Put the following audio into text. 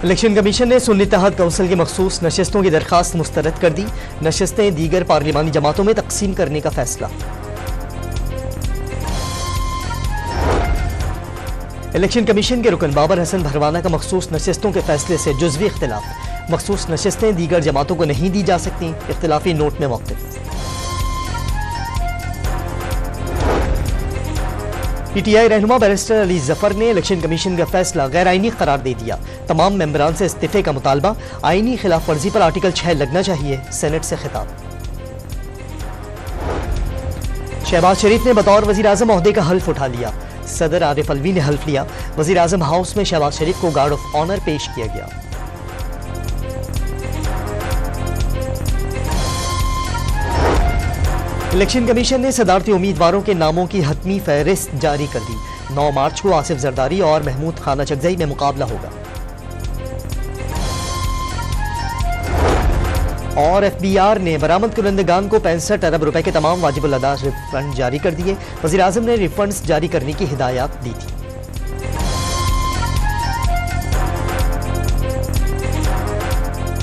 Election commission ने सुन्नी इत्तेहाद council की मखसूस नशस्तों की दरखास्त मुस्तरद कर दी। नशस्तें दीगर पार्लिमानी जमातों में तकसीम करने का फैसला। इलेक्शन कमीशन के रुकन बाबर हसन भरवाना का मखसूस नशस्तों के फैसले से जुज़वी इख्तिलाफ। मखसूस नशस्तें दीगर जमातों को नहीं दी जा सकती, इख्तिलाफी नोट में मौक़िफ़। पीटीआई रहनुमा बैरिस्टर अली जफर ने इलेक्शन कमीशन का फैसला गैर आईनी करार दे दिया। तमाम मेंबरान से इस्तीफे का मुतालबा। आईनी खिलाफ वर्जी पर आर्टिकल 6 लगना चाहिए। सेनेट से खिताब। शहबाज शरीफ ने बतौर वजीर आजम ओहदे का हल्फ उठा लिया। सदर आरिफ अलवी ने हल्फ लिया। वजीर आजम हाउस में शहबाज शरीफ को गार्ड ऑफ ऑनर पेश किया गया। इलेक्शन कमीशन ने सदारती उम्मीदवारों के नामों की हतमी फहरिस्त जारी कर दी। 9 मार्च को आसिफ जरदारी और महमूद खाना चकजई में मुकाबला होगा। और FBR ने बरामद कुनंदगान को 65 अरब रुपए के तमाम वाजिबुल अदा रिफंड जारी कर दिए। वज़ीर आज़म ने रिफंड्स जारी करने की हिदायत दी थी।